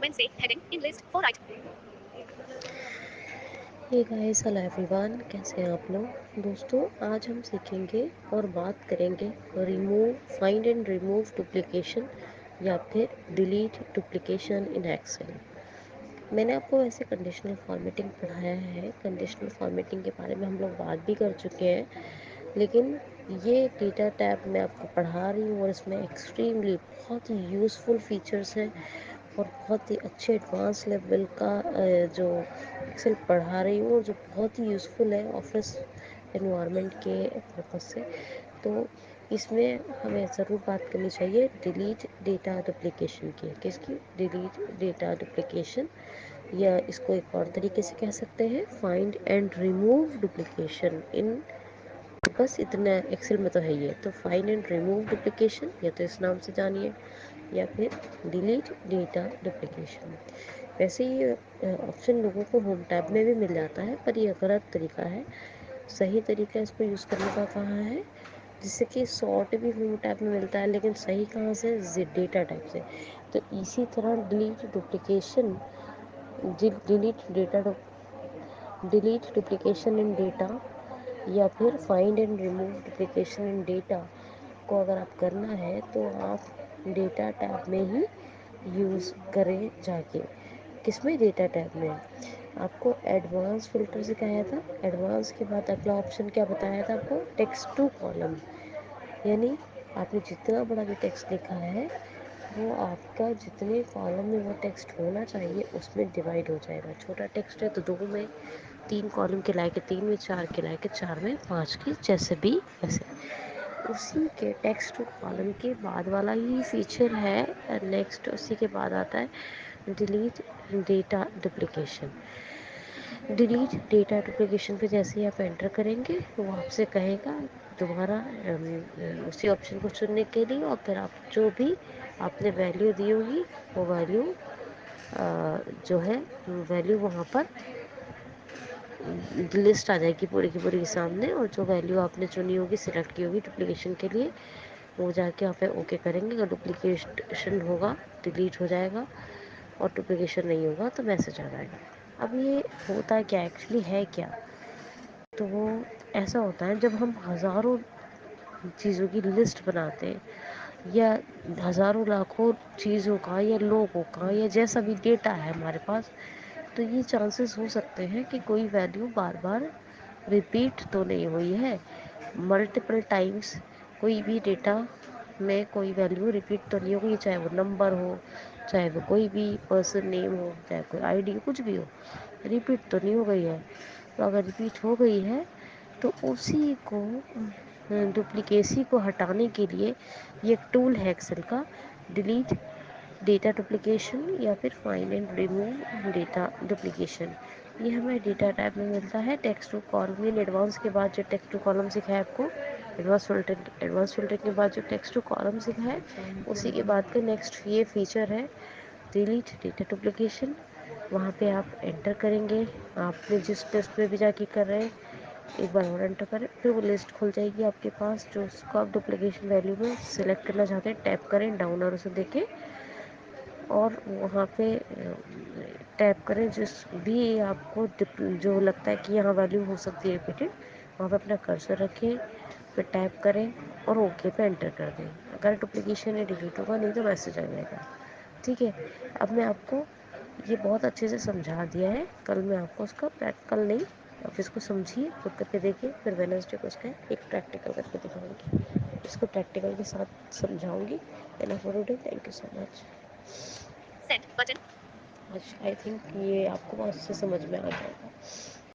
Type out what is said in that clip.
Wednesday, heading, in list, 4 items. یہ guys hello every one, کیسے ہیں آپ لوگ دوستوں؟ آج ہم سیکھیں گے اور بات کریں گے فائنڈ اینڈ ریموو ڈپلیکیشن یا پھر ڈیلیٹ ڈپلیکیشن ان ایکسل۔ میں نے آپ کو ایسے کنڈیشنل فارمیٹنگ پڑھایا ہے، کنڈیشنل فارمیٹنگ کے بارے میں ہم لوگ بات بھی کر چکے ہیں، لیکن یہ ڈیٹا ٹیب میں آپ کو پڑھا رہی ہوں اور اس میں ایکسٹریملی بہت ہی یوزفل فیچرز ہیں اور بہت ہی اچھے ایڈوانس لیول کا جو ایکسل پڑھا رہی ہوں جو بہت ہی یوزفل ہے آفس انوائرمنٹ کے پرپز سے۔ تو اس میں ہمیں ضرور بات کرنی چاہیے ڈیلیٹ ڈیٹا ڈپلیکیشن کی۔ کس کی؟ ڈیلیٹ ڈیٹا ڈپلیکیشن، یا اس کو ایک اور طریقے سے کہہ سکتے ہیں فائنڈ اینڈ ریموو ڈپلیکیشن ان۔ بس اتنا ایکسل میں تو ہے یہ، تو فائنڈ اینڈ ریموو ڈپلیکیشن یا تو اس نام سے جانیے یا پھر ڈیلیٹ ڈیٹا ڈپلیکیشن۔ ویسے یہ آپشن لوگوں کو ہوم ٹیب میں بھی مل جاتا ہے، پر یہ غلط طریقہ ہے۔ صحیح طریقہ اس کو یوز کرنے کا کہاں ہے، جس سے کہ سارٹ بھی ہوم ٹیب میں ملتا ہے، لیکن صحیح کہاں سے؟ ڈیٹا ٹیب سے۔ تو اسی طرح ڈیلیٹ ڈپلیکیشن، ڈیلیٹ ڈپلیکیشن ان ڈیٹا یا پھر find and remove duplication in data کو اگر آپ کرنا ہے تو آپ ڈیٹا ٹیب میں ہی یوز کریں جا کے۔ کس میں؟ ڈیٹا ٹیب میں۔ آپ کو ایڈوانس فلٹر سکھایا تھا، ایڈوانس کے بعد اگلا آپشن کیا بتایا تھا آپ کو؟ ٹیکسٹ ٹو کالم، یعنی آپ نے جتنا بڑا بھی ٹیکسٹ لکھا ہے وہ آپ کا جتنے کالم میں وہ ٹیکسٹ ہونا چاہیے اس میں ڈیوائڈ ہو جائے گا۔ چھوٹا ٹیکسٹ ہے تو 2 میں، 3 کالم کے لائے کے 3 میں، 4 کے لائے کے 4 میں، 5 کے جیسے بھی ویسے۔ اسی کے ٹیکسٹ کالم کے بعد والا ہی فیچر ہے نیکسٹ، اسی کے بعد آتا ہے delete data duplication. Delete data duplication پہ جیسے ہی آپ انٹر کریں گے وہ آپ سے کہے گا دوبارہ اسی آپشن کو چننے کے لیے، اور پھر آپ جو بھی آپ نے ویلیو دی ہوگی وہ ویلیو جو ہے ویلیو وہاں پر لسٹ آ جائے گی پوری کی پوری سامنے، اور جو ویلیو آپ نے چنی ہوگی سلیکٹ کی ہوگی ڈپلیکیشن کے لیے وہ جا کے آپ اوکے کریں گے۔ اگر ڈپلیکیشن ہوگا ڈیلیٹ ہو جائے گا، اور ڈپلیکیشن نہیں ہوگا تو میسج آ جائے گا۔ اب یہ ہوتا کیا ایکچولی ہے کیا؟ تو وہ ایسا ہوتا ہے جب ہم ہزاروں چیزوں کی لسٹ بناتے ہیں، یا ہزاروں لاکھوں چیزوں کا یا لوگوں کا یا جیسا بھی ڈیٹا ہے ہمارے پاس، تو یہ چانسز ہو سکتے ہیں کہ کوئی ویلیو بار بار ریپیٹ تو نہیں ہوئی ہے، ملٹیپل ٹائمز کوئی بھی ڈیٹا میں کوئی ویلیو ریپیٹ تو نہیں ہوگی، چاہے وہ نمبر ہو، چاہے وہ کوئی بھی پرسن نیم ہو، چاہے کوئی آئی ڈی، کچھ بھی ہو، ریپیٹ تو نہیں ہو گئی ہے۔ تو اگر ریپیٹ ہو گئی ہے تو اسی کو ڈپلیکیسی کو ہٹانے کے لیے یہ ایک ٹول ہے ایکسل کا، ڈیلیٹ ڈیٹا ڈپلیکیشن یا پھر find and remove data duplication. یہ ہمیں ڈیٹا ٹائپ میں ملتا ہے ٹیکسٹ ٹو کالم، یعنی ایڈوانس کے بعد جو ٹیکسٹ ٹو کالم سکھایا ہے آپ کو، ایڈوانس فلٹر کے بعد جو ٹیکسٹ ٹو کالم سکھا ہے اسی کے بعد کا نیکسٹ یہ فیچر ہے ڈیلیٹ ڈیٹا ڈپلیکیشن۔ وہاں پہ آپ انٹر کریں گے، آپ نے جس ٹیکسٹ پہ بھی جا کے کر رہے ہیں ایک بار اور انٹر کریں، پھر وہ لسٹ کھل جائے گی آپ کے پاس جو اس کو آپ ڈپلیکیشن ویلیو میں سلیکٹ کرنا چاہتے ہیں۔ ٹیپ کریں ڈاؤن ایرو سے دیکھیں اور وہاں پہ ٹیپ کریں جس بھی آپ کو جو لگتا ہے کہ یہاں ویلیو ہو سکتی ہے ریپیٹڈ، وہاں پہ اپنا کرسر رکھیں، پھر ٹیپ کریں اور اوکے پہ انٹر کر دیں۔ اگر ڈپلیکیشن یا ڈیلیٹ ہوگا، نہیں تو میسج آ جائے گا۔ ٹھیک ہے، اب میں آپ کو یہ بہت اچھے سے سمجھا دیا ہے، کل میں آپ کو اس کا پریکٹیکل نہیں، آپ اس کو سمجھیے، خود کر کے دیکھیے، پھر ویڈنسڈے کو اس کا ایک پریکٹیکل کر کے دکھاؤں گی، اس کو پریکٹیکل کے ساتھ سمجھاؤں گی۔ Thank you so much. Send button. I think یہ آپ کو بہت سے سمجھ میں آ جائے گا۔